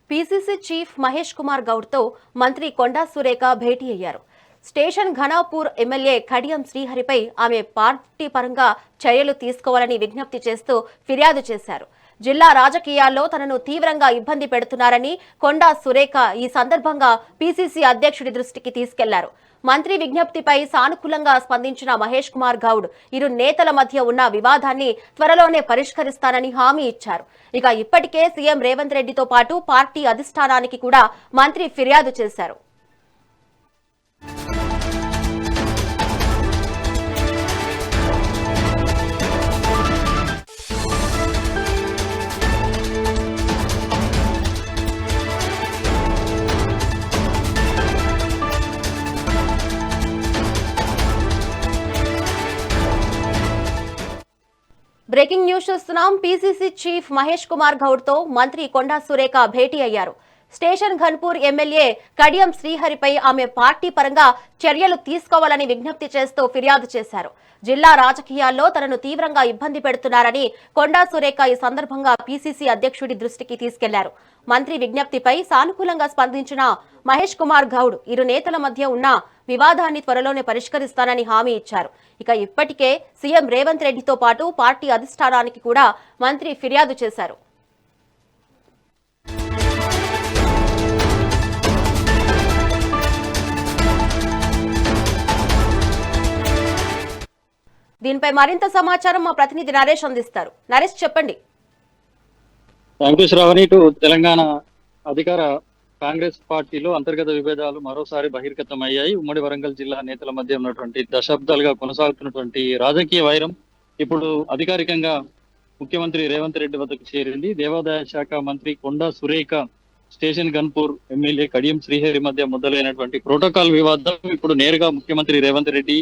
PCC chief Mahesh Kumar గౌడ్తో మంత్రి కొండా సురేఖ భేటీ అయ్యారు. Station Ghanapur MLA Kadiyam శ్రీహరిపై ఆమె పార్టీ పరంగా చర్యలు తీసుకోవాలని విజ్ఞప్తి చేస్తూ ఫిర్యాదు చేశారు. జిల్లా రాజకీయాల్లో తనను తీవ్రంగా ఇబ్బంది పెడుతున్నారని కొండా సురేఖ ఈ సందర్భంగా పీసీసీ అధ్యక్షుడి దృష్టికి తీసుకెళ్లారు. మంత్రి విజ్ఞప్తిపై సానుకూలంగా స్పందించిన మహేష్ కుమార్ గౌడ్ ఇరు నేతల మధ్య ఉన్న వివాదాన్ని త్వరలోనే పరిష్కరిస్తానని హామీ ఇచ్చారు. ఇక ఇప్పటికే సీఎం రేవంత్ రెడ్డితో పాటు పార్టీ అధిష్టానానికి కూడా మంత్రి ఫిర్యాదు చేశారు. బ్రేకింగ్ న్యూస్ చూస్తున్నాం. పీసీసీ చీఫ్ మహేష్ కుమార్ గౌడ్ తో మంత్రి కొండా సురేఖ భేటీ అయ్యారు. స్టేషన్ ఘన్పూర్ ఎమ్మెల్యే కడియం శ్రీహరిపై ఆమె పార్టీ పరంగా చర్యలు తీసుకోవాలని విజ్ఞప్తి చేస్తూ ఫిర్యాదు చేశారు. జిల్లా రాజకీయాల్లో తనను తీవ్రంగా ఇబ్బంది పెడుతున్నారని కొండా సురేఖ ఈ సందర్భంగా పీసీసీ అధ్యక్షుడి దృష్టికి తీసుకెళ్లారు. మంత్రి విజ్ఞప్తిపై సానుకూలంగా స్పందించిన మహేష్ కుమార్ గౌడ్ ఇరు నేతల మధ్య ఉన్న వివాదాన్ని త్వరలోనే పరిష్కరిస్తానని హామీ ఇచ్చారు. ఇక ఇప్పటికే సీఎం రేవంత్ రెడ్డితో పాటు పార్టీ అధిష్టానానికి కూడా మంత్రి ఫిర్యాదు చేశారు. దీనిపై మరింత సమాచారం మా ప్రతినిధి నరేష్ అందిస్తారు. నరేష్, చెప్పండి. Thank you Shravani. తెలంగాణ అధికార కాంగ్రెస్ పార్టీలో అంతర్గత విభేదాలు మరోసారి బహిర్గతమయ్యాయి. ఉమ్మడి వరంగల్ జిల్లా నేతల మధ్య ఉన్నటువంటి దశాబ్దాలుగా కొనసాగుతున్నటువంటి రాజకీయ వైరం ఇప్పుడు అధికారికంగా ముఖ్యమంత్రి రేవంత్ రెడ్డి వద్దకు చేరింది. దేవాదాయ శాఖ మంత్రి కొండా సురేఖ, స్టేషన్ గన్పూర్ ఎమ్మెల్యే కడియం శ్రీహరి మధ్య మొదలైనటువంటి ప్రోటోకాల్ వివాదం ఇప్పుడు నేరుగా ముఖ్యమంత్రి రేవంత్ రెడ్డి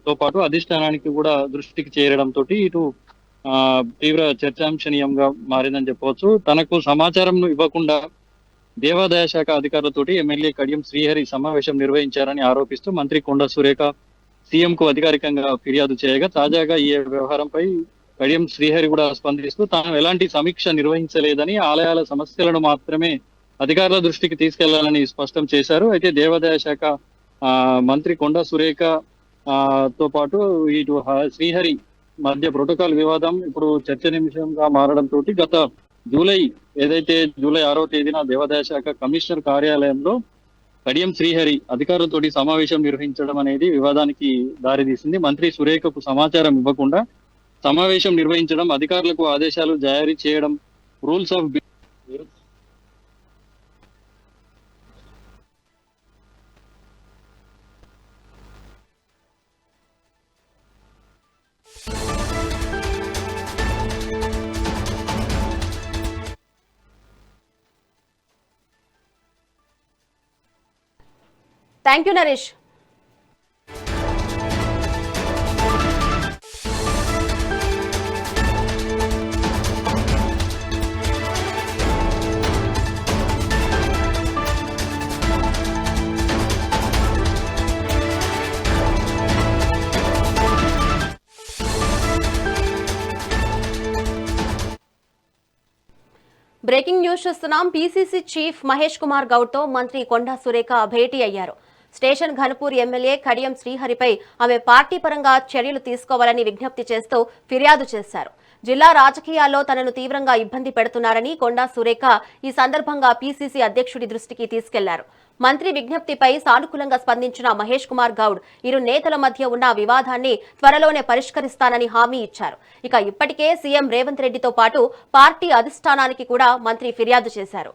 తో పాటు అధిష్టానానికి కూడా దృష్టికి చేరడంతో ఇటు తీవ్ర చర్చాంశనీయంగా మారిందని చెప్పవచ్చు. తనకు సమాచారం ఇవ్వకుండా దేవాదాయ శాఖ అధికారులతోటి ఎమ్మెల్యే కడియం శ్రీహరి సమావేశం నిర్వహించారని ఆరోపిస్తూ మంత్రి కొండా సురేఖ సీఎం కు అధికారికంగా ఫిర్యాదు చేయగా, తాజాగా ఈ వ్యవహారంపై కడియం శ్రీహరి కూడా స్పందిస్తూ తాను ఎలాంటి సమీక్ష నిర్వహించలేదని, ఆలయాల సమస్యలను మాత్రమే అధికారుల దృష్టికి తీసుకెళ్లాలని స్పష్టం చేశారు. అయితే దేవాదాయ శాఖ మంత్రి కొండా సురేఖ తో పాటు ఇటు శ్రీహరి మధ్య ప్రోటోకాల్ వివాదం ఇప్పుడు చర్చనీయాంశంగా మారడంతో గత జూలై 6వ తేదీన దేవాదాయ శాఖ కమిషనర్ కార్యాలయంలో కడియం శ్రీహరి అధికారులతోటి సమావేశం నిర్వహించడం అనేది వివాదానికి దారితీసింది. మంత్రి సురేఖకు సమాచారం ఇవ్వకుండా సమావేశం నిర్వహించడం, అధికారులకు ఆదేశాలు జారీ చేయడం rules of thank you Naresh. Breaking news చూస్తున్నాం. పీసీసీ చీఫ్ మహేష్ కుమార్ గౌడ్ తో మంత్రి కొండా సురేఖ భేటీ అయ్యారు. స్టేషన్ ఘనపూర్ ఎమ్మెల్యే కడియం శ్రీహరిపై ఆమె పార్టీ పరంగా చర్యలు తీసుకోవాలని విజ్ఞప్తి చేస్తూ ఫిర్యాదు చేశారు. జిల్లా రాజకీయాల్లో తనను తీవ్రంగా ఇబ్బంది పెడుతున్నారని కొండా సురేఖ ఈ సందర్భంగా పీసీసీ అధ్యక్షుడి దృష్టికి తీసుకెళ్లారు. మంత్రి విజ్ఞప్తిపై సానుకూలంగా స్పందించిన మహేష్ కుమార్ గౌడ్ ఇరు నేతల మధ్య ఉన్న వివాదాన్ని త్వరలోనే పరిష్కరిస్తానని హామీ ఇచ్చారు. ఇక ఇప్పటికే సీఎం రేవంత్ రెడ్డితో పాటు పార్టీ అధిష్టానానికి కూడా మంత్రి ఫిర్యాదు చేశారు.